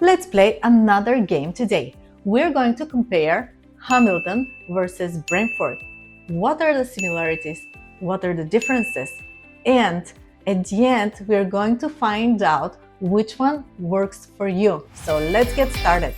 Let's play another game today. We're going to compare Hamilton versus Brantford. What are the similarities? What are the differences? And at the end, we're going to find out which one works for you. So let's get started.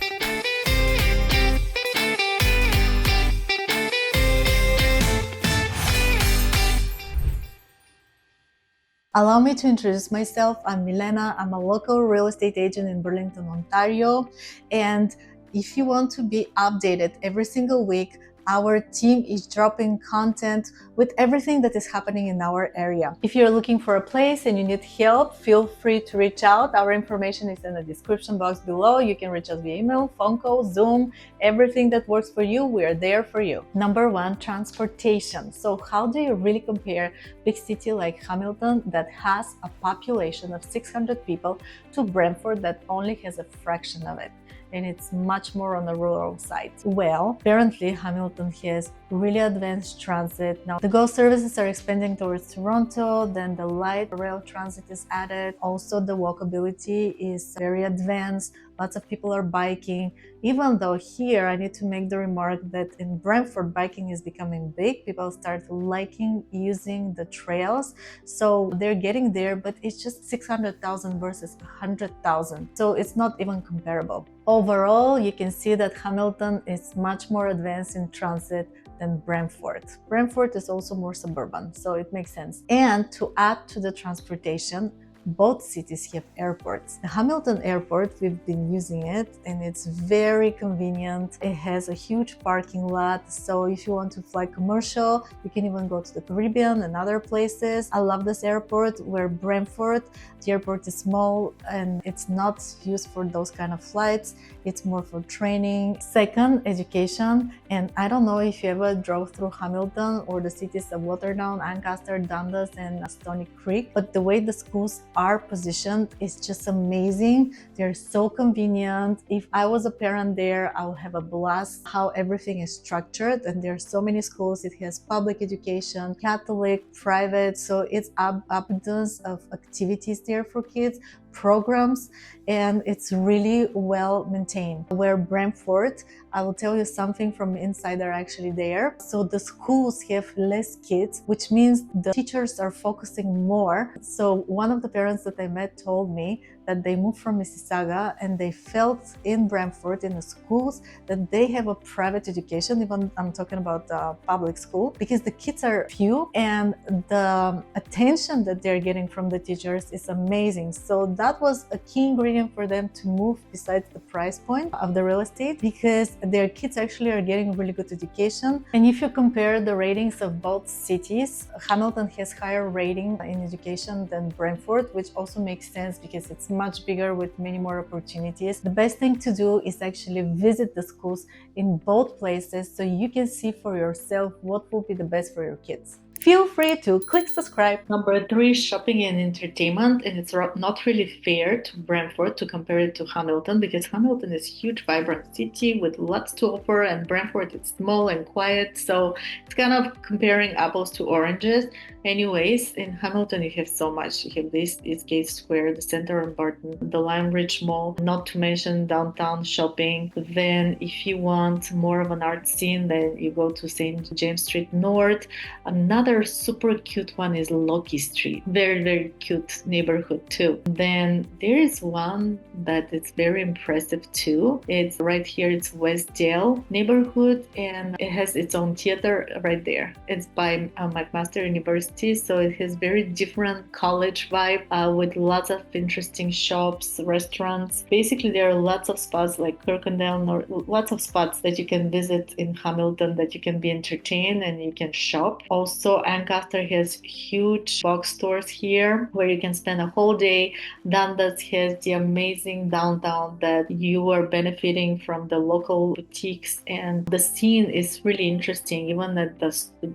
Allow me to introduce myself. I'm Milena. I'm a local real estate agent in Burlington, Ontario. And if you want to be updated every single week, our team is dropping content with everything that is happening in our area. If you're looking for a place and you need help, feel free to reach out. Our information is in the description box below. You can reach us via email, phone call, Zoom, everything that works for you. We are there for you. Number one, transportation. So how do you really compare big city like Hamilton that has a population of 600 people to Brantford that only has a fraction of it? And it's much more on the rural side. Well, apparently Hamilton has really advanced transit. Now the GO services are expanding towards Toronto, then the light rail transit is added. Also the walkability is very advanced. Lots of people are biking. Even though here I need to make the remark that in Brantford biking is becoming big. People start liking using the trails. So they're getting there, but it's just 600,000 versus 100,000. So it's not even comparable. Overall, you can see that Hamilton is much more advanced in transit than Brantford. Brantford is also more suburban, so it makes sense. And to add to the transportation, both cities have airports. The Hamilton airport, we've been using it and it's very convenient. It has a huge parking lot, so if you want to fly commercial, you can even go to the Caribbean and other places. I love this airport. Where Brantford, the airport is small and it's not used for those kind of flights. It's more for training. Second, education. And I don't know if you ever drove through Hamilton or the cities of Waterdown, Ancaster, Dundas, and Stony Creek, but the way the schools are positioned is just amazing. They're so convenient. If I was a parent there, I would have a blast how everything is structured, and there are so many schools. It has public education, Catholic, private, so it's abundance of activities there for kids, programs, and it's really well maintained. Where Brantford, I will tell you something from insider actually there. So the schools have less kids, which means the teachers are focusing more. So one of the parents that I met told me that they moved from Mississauga and they felt in Brantford in the schools that they have a private education. Even I'm talking about the public school, because the kids are few and the attention that they're getting from the teachers is amazing. So that was a key ingredient for them to move, besides the price point of the real estate, because their kids actually are getting really good education. And if you compare the ratings of both cities, Hamilton has higher rating in education than Brantford, which also makes sense because it's much bigger with many more opportunities. The best thing to do is actually visit the schools in both places so you can see for yourself what will be the best for your kids. Feel free to click subscribe. Number three, shopping and entertainment. And it's not really fair to Brantford to compare it to Hamilton, because Hamilton is a huge, vibrant city with lots to offer, and Brantford is small and quiet. So it's kind of comparing apples to oranges. Anyways, in Hamilton, you have so much. You have this Eastgate Square, the Center and Barton, the Lime Ridge Mall, not to mention downtown shopping. Then if you want more of an art scene, then you go to St. James Street North. Another super cute one is Loki Street. Very, very cute neighborhood too. Then there is one that is very impressive too. It's right here. It's Westdale neighborhood, and it has its own theater right there. It's by McMaster University, so it has very different college vibe with lots of interesting shops, restaurants. Basically, there are lots of spots like Kirkendale, or lots of spots that you can visit in Hamilton that you can be entertained and you can shop. Also, Ancaster has huge box stores here where you can spend a whole day. Dundas has the amazing downtown that you are benefiting from the local boutiques, and the scene is really interesting. Even at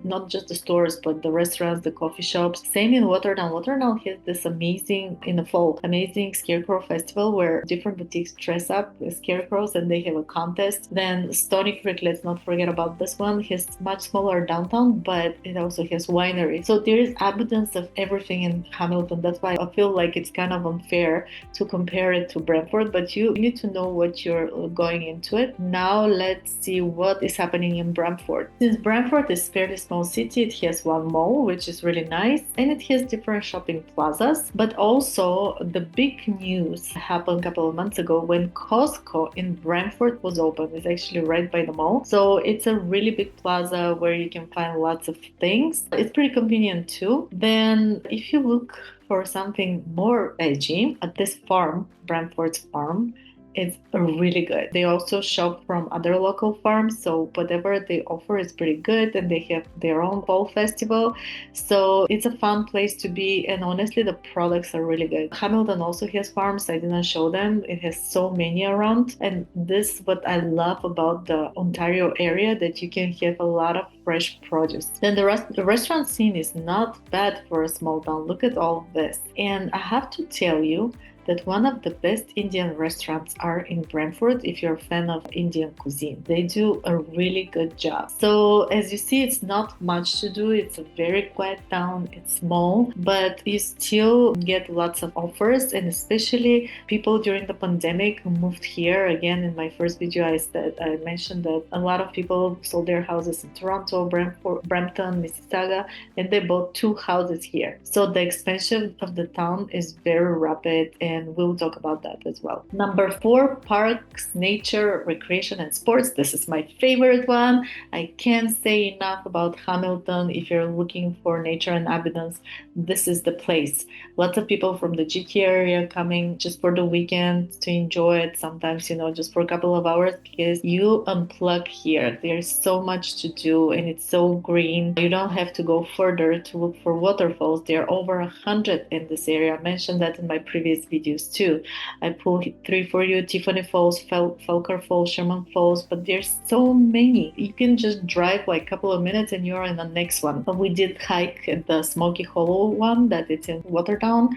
not just the stores, but the restaurants, the coffee shops. Same in Waterdown. Waterdown has this amazing, in the fall, amazing Scarecrow Festival where different boutiques dress up as scarecrows and they have a contest. Then Stony Creek, let's not forget about this one, has much smaller downtown, but it also has winery. So there is abundance of everything in Hamilton. That's why I feel like it's kind of unfair to compare it to Brantford, but you need to know what you're going into it. Now let's see what is happening in Brantford. Since Brantford is a fairly small city, it has one mall, which is really nice, and it has different shopping plazas. But also the big news happened a couple of months ago when Costco in Brantford was open. It's actually right by the mall. So it's a really big plaza where you can find lots of things. It's pretty convenient too. Then if you look for something more edgy, at this farm, Brantford's farm, it's really good. They also shop from other local farms, so whatever they offer is pretty good, and they have their own fall festival. So it's a fun place to be, and honestly, the products are really good. Hamilton also has farms. I didn't show them. It has so many around, and this is what I love about the Ontario area, that you can have a lot of fresh produce. Then the restaurant scene is not bad for a small town. Look at all of this. And I have to tell you that one of the best Indian restaurants are in Brantford if you're a fan of Indian cuisine. They do a really good job. So as you see, it's not much to do. It's a very quiet town. It's small, but you still get lots of offers, and especially people during the pandemic who moved here. Again, in my first video, I mentioned that a lot of people sold their houses in Toronto, Brampton, Mississauga, and they bought 2 houses here. So the expansion of the town is very rapid, and we'll talk about that as well. Number 4, parks, nature, recreation, and sports. This is my favorite one. I can't say enough about Hamilton. If you're looking for nature and abundance, this is the place. Lots of people from the GTA area coming just for the weekend to enjoy it. Sometimes, just for a couple of hours, because you unplug here. There's so much to do, and it's so green. You don't have to go further to look for waterfalls. There are over 100 in this area. I mentioned that in my previous videos too. I pulled 3 for you: Tiffany Falls, Falkar Falls, Sherman Falls, but there's so many. You can just drive like a couple of minutes and you're in the next one. We did hike at the Smoky Hollow one that it's in Waterdown.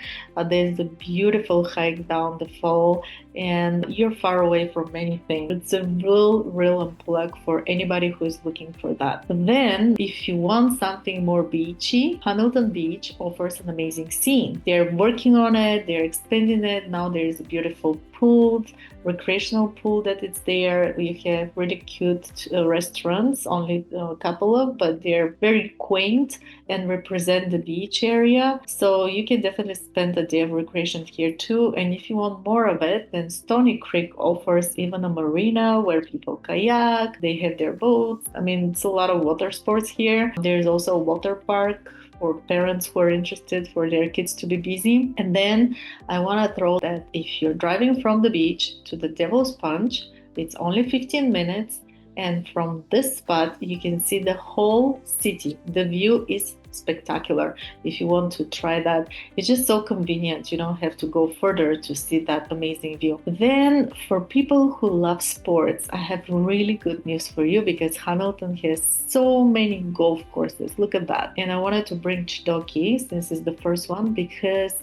There's a beautiful hike down the fall, and you're far away from anything. It's a real unplug for anybody who is looking for that. Then if you want something more beachy, Hamilton Beach offers an amazing scene. They're working on it, they're expanding it. Now there is a beautiful pool, recreational pool that it's there. We have really cute restaurants, only a couple of, but they're very quaint and represent the beach area. So you can definitely spend a day of recreation here too. And if you want more of it, then Stony Creek offers even a marina where people kayak, they have their boats. I mean, it's a lot of water sports here. There's also a water park for parents who are interested for their kids to be busy. And then I want to throw that if you're driving from the beach to the Devil's Punch, it's only 15 minutes. And from this spot, you can see the whole city. The view is spectacular. If you want to try that, it's just so convenient. You don't have to go further to see that amazing view. Then for people who love sports, I have really good news for you, because Hamilton has so many golf courses. Look at that. And I wanted to bring Chidoki, since it's the first one, because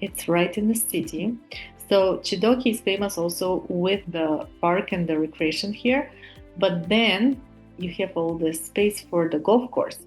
it's right in the city. So Chidoki is famous also with the park and the recreation here. But then you have all the space for the golf course.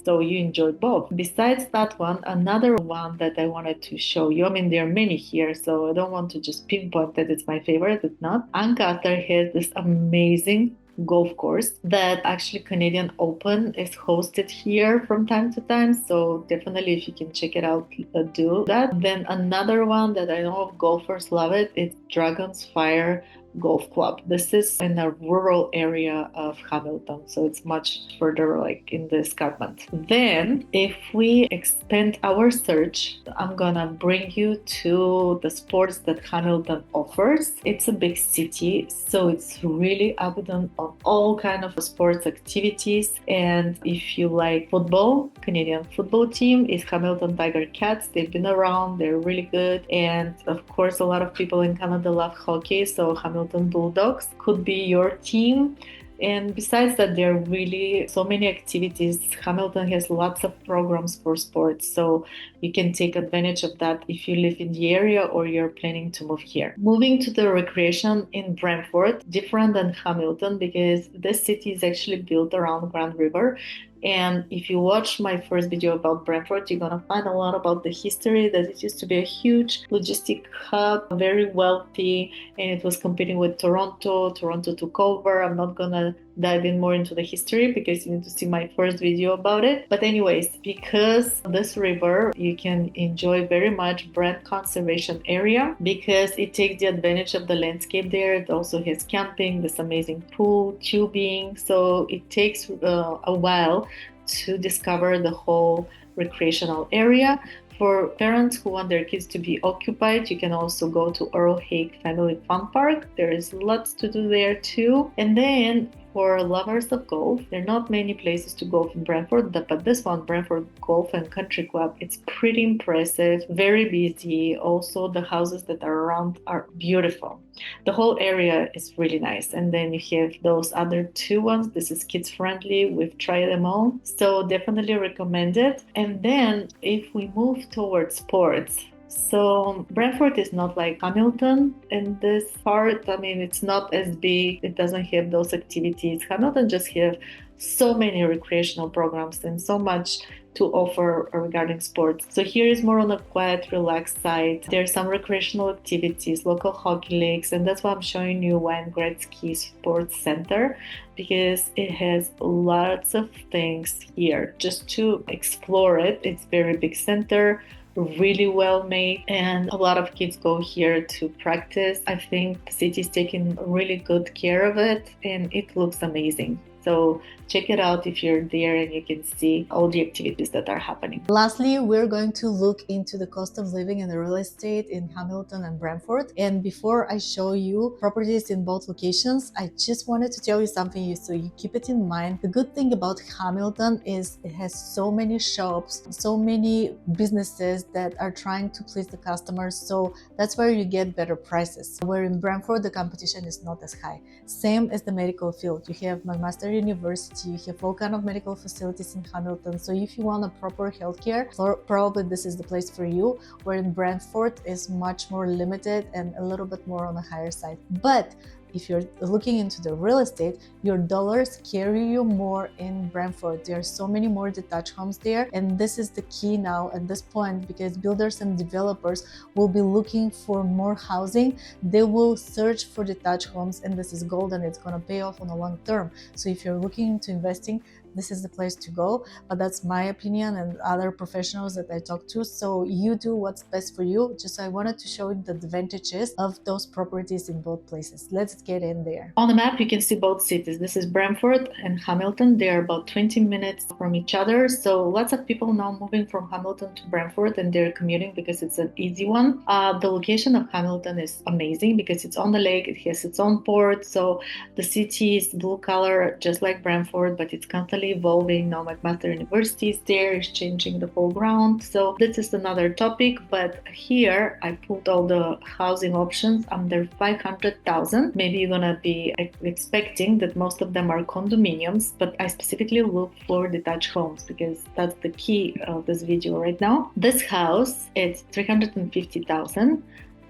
So you enjoy both. Besides that one, another one that I wanted to show you, I mean, there are many here, so I don't want to just pinpoint that it's my favorite. It's not. Ancaster has this amazing golf course that actually Canadian Open is hosted here from time to time. So definitely, if you can check it out, do that. Then another one that I know golfers love it, it's Dragon's Fire Golf Club. This is in a rural area of Hamilton, so it's much further like in the escarpment. Then if we expand our search, I'm gonna bring you to the sports that Hamilton offers. It's a big city, so it's really abundant on all kind of sports activities. And if you like football, Canadian football team is Hamilton Tiger Cats. They've been around, they're really good. And of course, a lot of people in Canada love hockey, so Hamilton Bulldogs could be your team. And besides that, there are really so many activities. Hamilton has lots of programs for sports, so you can take advantage of that if you live in the area or you're planning to move here. Moving to the recreation in Brantford, different than Hamilton because this city is actually built around Grand River. And if you watch my first video about Brantford, you're gonna find a lot about the history that it used to be a huge logistic hub, very wealthy, and it was competing with Toronto. Toronto took over. I'm not gonna dive in more into the history because you need to see my first video about it. But anyways, because this river, you can enjoy very much Brant Conservation Area because it takes the advantage of the landscape there. It also has camping, this amazing pool, tubing. So it takes a while to discover the whole recreational area. For parents who want their kids to be occupied, you can also go to Earl Haig Family Fun Park. There is lots to do there too. And then for lovers of golf, there are not many places to golf in Brantford, but this one, Brantford Golf and Country Club, it's pretty impressive, very busy. Also, the houses that are around are beautiful. The whole area is really nice. And then you have those other two ones. This is kids friendly. We've tried them all. So definitely recommend it. And then if we move towards sports, so Brantford is not like Hamilton in this part. I mean, it's not as big. It doesn't have those activities. Hamilton just have so many recreational programs and so much to offer regarding sports. So here is more on a quiet, relaxed side. There's some recreational activities, local hockey leagues, and that's why I'm showing you Wayne Gretzky Sports Center because it has lots of things here just to explore it. It's very big center, really well made, and a lot of kids go here to practice. I think the city is taking really good care of it and it looks amazing. So check it out if you're there and you can see all the activities that are happening. Lastly, we're going to look into the cost of living and the real estate in Hamilton and Brantford. And before I show you properties in both locations, I just wanted to tell you something so you keep it in mind. The good thing about Hamilton is it has so many shops, so many businesses that are trying to please the customers. So that's where you get better prices. Where in Brantford, the competition is not as high. Same as the medical field. You have McMaster University, you have all kind of medical facilities in Hamilton. So if you want a proper healthcare, probably this is the place for you. Where in Brantford is much more limited and a little bit more on the higher side. But if you're looking into the real estate, your dollars carry you more in Brantford. There are so many more detached homes there, and this is the key now at this point because builders and developers will be looking for more housing. They will search for detached homes, and this is gold and it's going to pay off on the long term. So if you're looking into investing, this is the place to go. But that's my opinion and other professionals that I talk to. So you do what's best for you. Just I wanted to show you the advantages of those properties in both places. Let's get in there. On the map, you can see both cities. This is Brantford and Hamilton. They are about 20 minutes from each other. So lots of people now moving from Hamilton to Brantford and they're commuting because it's an easy one. The location of Hamilton is amazing because it's on the lake. It has its own port. So the city is blue color, just like Brantford, but it's constantly evolving. Now McMaster University is there, is changing the whole ground. So this is another topic, but here I put all the housing options under 500,000. Maybe you're gonna be expecting that most of them are condominiums, but I specifically look for detached homes because that's the key of this video right now. This house, it's 350,000.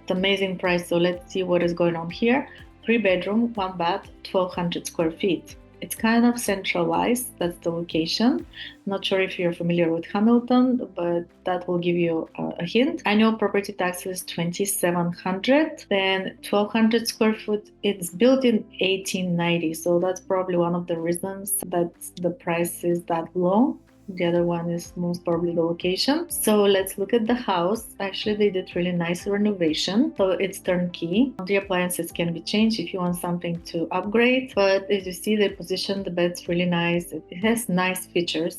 It's amazing price. So let's see what is going on here. 3-bedroom, 1 bath, 1,200 square feet. It's kind of centralized. That's the location. Not sure if you're familiar with Hamilton, but that will give you a hint. Annual property tax is $2,700. Then 1,200 square foot. It's built in 1890, so that's probably one of the reasons that the price is that low. The other one is most probably the location. So let's look at the house. Actually, they did really nice renovation. So it's turnkey. The appliances can be changed if you want something to upgrade. But as you see, they position the beds really nice. It has nice features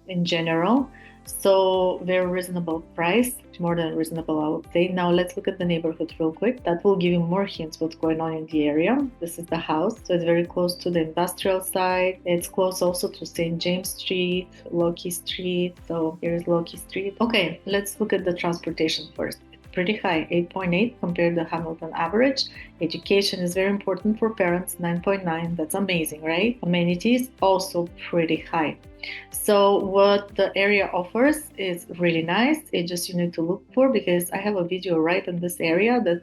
in general. So very reasonable price, more than reasonable, I would say. Now let's look at the neighborhood real quick. That will give you more hints what's going on in the area. This is the house, so it's very close to the industrial side. It's close also to St. James Street, Loki Street. So here's Loki Street. Okay, let's look at the transportation first. pretty high, 8.8 compared to Hamilton average. Education is very important for parents, 9.9. That's amazing, right? Amenities also pretty high. So what the area offers is really nice. It just you need to look for, because I have a video right in this area that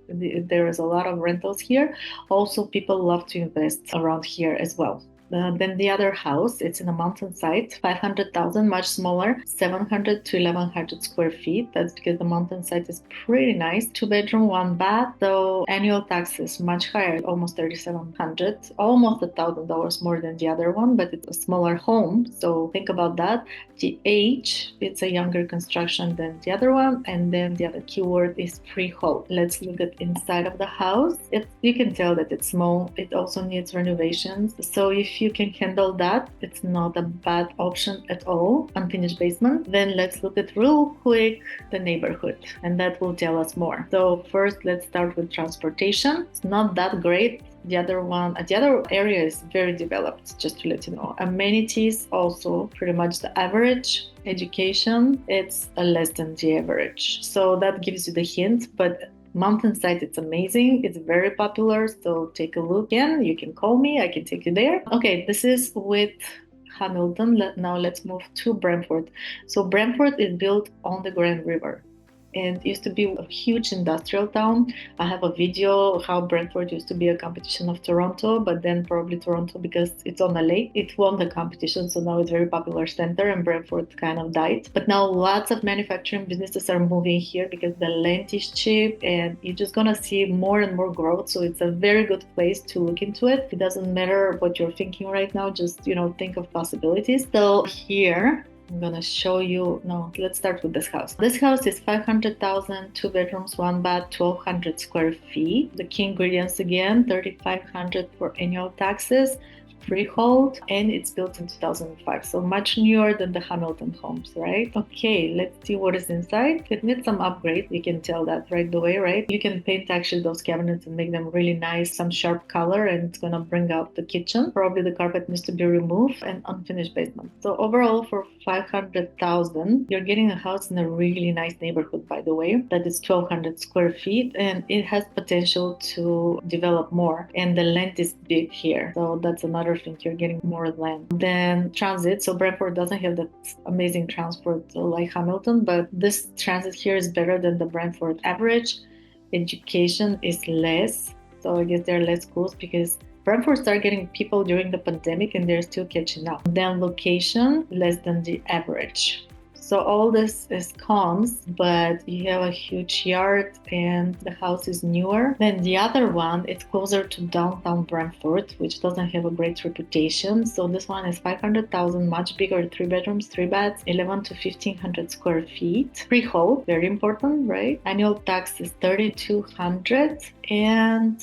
there is a lot of rentals here. Also, people love to invest around here as well. Then the other house, it's in a mountainside, 500,000, much smaller, 700 to 1100 square feet. That's because the mountainside is pretty nice. 2 bedroom, 1 bath. So annual taxes much higher, almost 3,700, almost $1,000 more than the other one, but it's a smaller home. So think about that. The age, it's a younger construction than the other one. And then the other keyword is freehold. Let's look at inside of the house. You can tell that it's small. It also needs renovations. So if you can handle that, it's not a bad option at all. Unfinished basement. Then let's look at real quick the neighborhood, and that will tell us more. So first, let's start with transportation. It's not that great. The other area is very developed, just to let you know. Amenities also pretty much the average. Education, it's less than the average. So that gives you the hint, but mountainside, it's amazing. It's very popular. So take a look again. You can call me. I can take you there. Okay, this is with Hamilton. Now let's move to Brantford. So Brantford is built on the Grand River. And it used to be a huge industrial town. I have a video how Brantford used to be a competition of Toronto, but then probably Toronto, because it's on a lake, it won the competition. So now it's a very popular center, and Brantford kind of died. But now lots of manufacturing businesses are moving here because the land is cheap, and you're just gonna see more and more growth. So it's a very good place to look into it. It doesn't matter what you're thinking right now, just think of possibilities. So here I'm gonna show you. No, let's start with this house. This house is 500,000, 2 bedrooms, 1 bath, 1,200 square feet. The key ingredients again, 3,500 for annual taxes, freehold, and it's built in 2005, so much newer than the Hamilton homes, right? Okay, let's see what is inside. It needs some upgrade. You can tell that right away, right? You can paint actually those cabinets and make them really nice, some sharp color, and it's gonna bring out the kitchen. Probably the carpet needs to be removed, and unfinished basement. So overall, for 500,000, you're getting a house in a really nice neighborhood, by the way, that is 1,200 square feet, and it has potential to develop more, and the land is big here. So that's another thing, you're getting more land. Then transit. So Brantford doesn't have that amazing transport like Hamilton, but this transit here is better than the Brantford average. Education is less, so I guess there are less schools because Brantford started getting people during the pandemic and they're still catching up. Then location, less than the average. So all this is cons, but you have a huge yard and the house is newer. Then the other one, it's closer to downtown Brantford, which doesn't have a great reputation. So this one is 500,000, much bigger, 3 bedrooms, 3 baths, 11 to 1,500 square feet. Freehold, very important, right? Annual tax is 3,200, and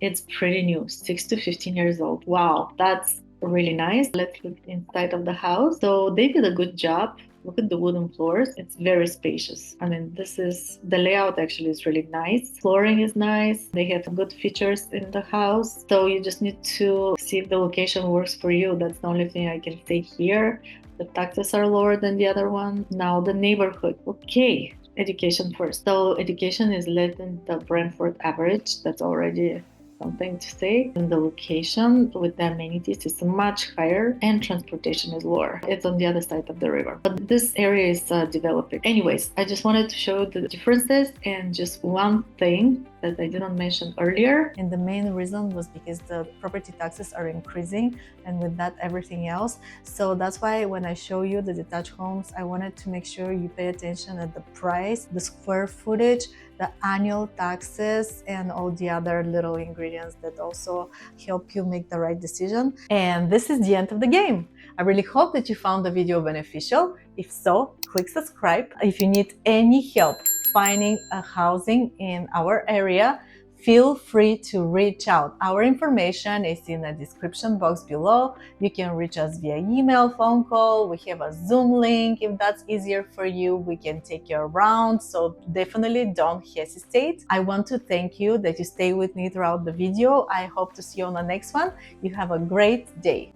it's pretty new, 6 to 15 years old. Wow, that's really nice. Let's look inside of the house. So they did a good job. Look at the wooden floors. It's very spacious. I mean, the layout actually is really nice. Flooring is nice. They have good features in the house. So you just need to see if the location works for you. That's the only thing I can say here. The taxes are lower than the other one. Now the neighborhood. Okay, education first. So education is less than the Brantford average. That's already something to say. And the location with the amenities is much higher, and transportation is lower. It's on the other side of the river, but this area is developing. Anyways, I just wanted to show the differences, and just one thing that I didn't mention earlier. And the main reason was because the property taxes are increasing, and with that everything else. So that's why when I show you the detached homes, I wanted to make sure you pay attention at the price, the square footage, the annual taxes, and all the other little ingredients that also help you make the right decision. And this is the end of the game. I really hope that you found the video beneficial. If so, click subscribe. If you need any help finding a housing in our area, feel free to reach out. Our information is in the description box below. You can reach us via email, phone call. We have a Zoom link if that's easier for you. We can take you around, so definitely don't hesitate. I want to thank you that you stay with me throughout the video. I hope to see you on the next one. You have a great day.